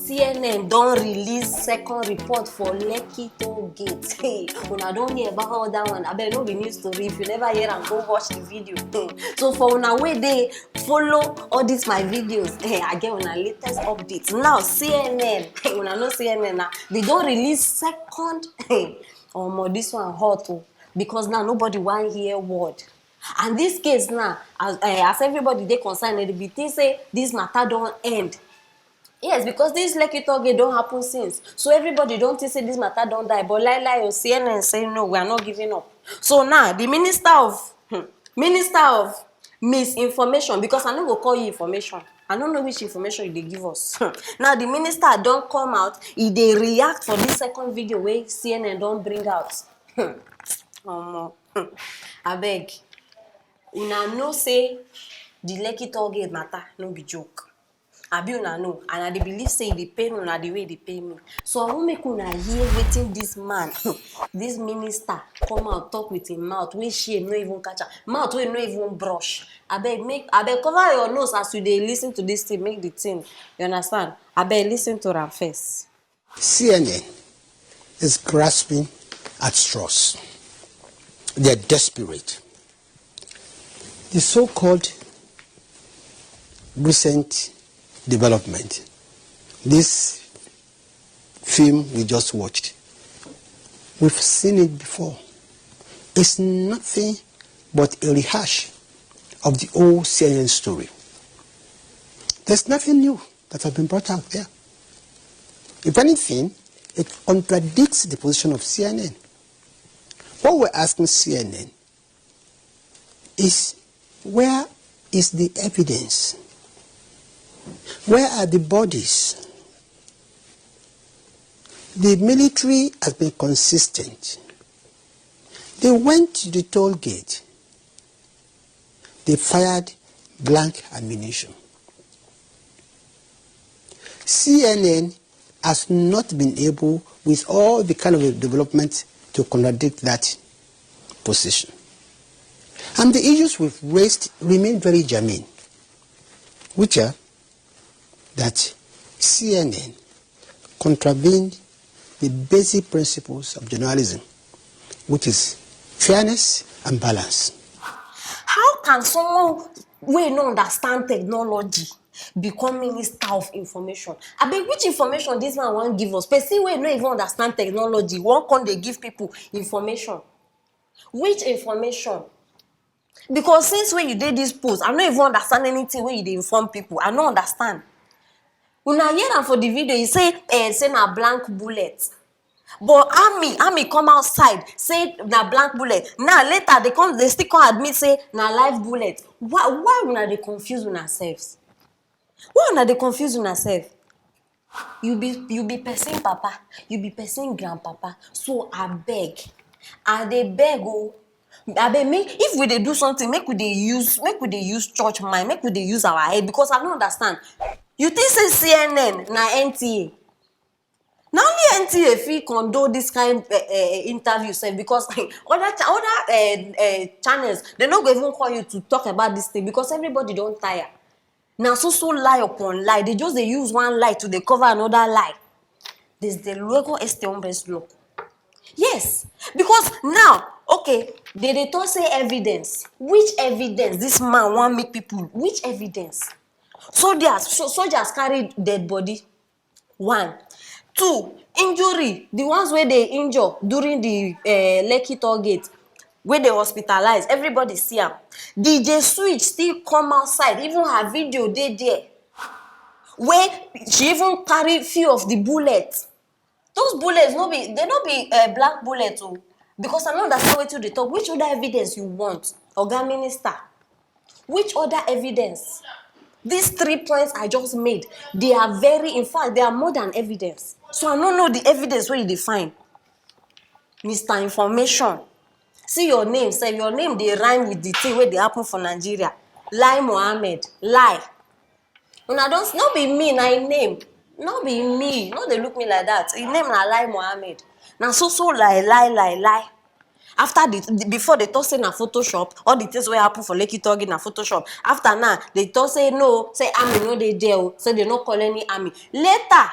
CNN don't release second report for Lekki Toll Gate. Hey, when I don't hear about all that one, I bet no be news story. If you never hear and go watch the video. So for una way they follow all these my videos, hey, I get una latest updates. Now CNN, hey, una know CNN now, they don't release second. Hey, this one hot too, because now nobody want hear word. And this case now, as everybody they concerned, they say this matter don't end. Yes, because this Lekki Toll Gate don't happen since. So everybody don't say this matter don't die. But Lai or CNN say no, we are not giving up. So now the minister of misinformation, because I no go call you information. I don't know which information they give us. Now the minister don't come out, they react for this second video where CNN don't bring out. I beg. Una know say the Lekki Toll Gate matter no be joke. Abi una know, and I believe say they pay una the way they pay me. So I won't make una hear waiting this man, this minister come out talk with him mouth wey shame no even catch am, mouth wey no even brush. Abeg cover your nose as you dey listen to this thing, make the thing. You understand? Abeg listen to am first. CNN is grasping at straws. They're desperate. The so-called recent development, this film we just watched, we've seen it before. It's nothing but a rehash of the old CNN story. There's nothing new that has been brought out there. If anything, it contradicts the position of CNN. What we're asking CNN is, where is the evidence? Where are the bodies? The military has been consistent. They went to the toll gate. They fired blank ammunition. CNN has not been able, with all the kind of development, to contradict that position. And the issues we've raised remain very germane, which are that CNN contravened the basic principles of journalism, which is fairness and balance. How can someone who no understand technology become minister of information? I mean, which information this man won't give us? Person who no even understand technology, won't come they give people information? Which information? Because since when you did this post, I don't even understand anything when you inform people. I don't understand. When I hear them for the video, you say na blank bullet. But army come outside, say na blank bullet. Now later they still come admit say na live bullet. Why una they confuse una selves? Why una they confuse una self? You be person papa, you be person grandpapa. So I beg, if we dey do something, make we dey use church mind, make we dey use our head, because I don't understand. You think say CNN na NTA? Na only NTA fit condone this kind interview, sef, because other channels they no go even call you to talk about this thing, because everybody don't tire. Now so lie upon lie. They just use one lie to cover another lie. There's the logo hombres loco. Yes, because now, okay, they don't say evidence. Which evidence this man want make people? Which evidence? Soldiers carry dead body. 1. 2, injury. The ones where they injure during the Lekki Toll Gate, where they hospitalized, everybody see them. DJ Switch still come outside, even her video they there. Where she even carry few of the bullets. Those bullets they no be black bullets, oh. Because I don't understand what they talk. Which other evidence you want, Oga Minister? Which other evidence? These 3 points I just made, they are in fact, they are more than evidence. So I don't know the evidence where you define. Mr. Information. See your name, say your name, they rhyme with the thing where they happen for Nigeria. Lai Mohammed, lie. When I don't, not be me, na name. Not be me. No, they look me like that. His name na Lai Mohammed. Now so lie. After before they talk say na Photoshop, all the things wey happen for Lekki Toll Gate na Photoshop. After now, they talk say no, say army no dey there, so they no call any army. Later,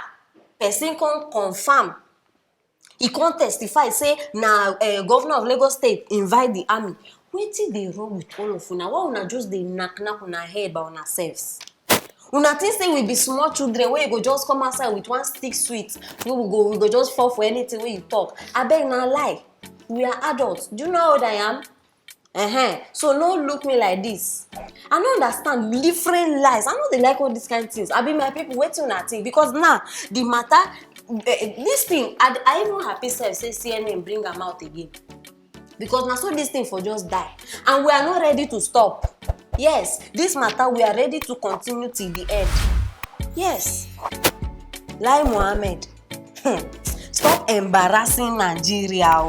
person can confirm, he can't testify, say, now governor of Lagos State invite the army. Wetin dey wrong with all of una? Why una just dey knack una head by una selves? Una think say we be small children wey you go just come outside with one stick sweet, we go just fall for anything wey you talk. Abeg na lie. We are adults. Do you know how old I am? So no look me like this. I no understand different lies. I no dey like all these kind of things. I be my people, wetin una think? Because now the matter, this thing, I even happy sef say CNN bring am out again. Because na so this thing for just die, and we are not ready to stop. Yes, this matter we are ready to continue till the end. Yes, Lai Mohammed, stop embarrassing Nigeria.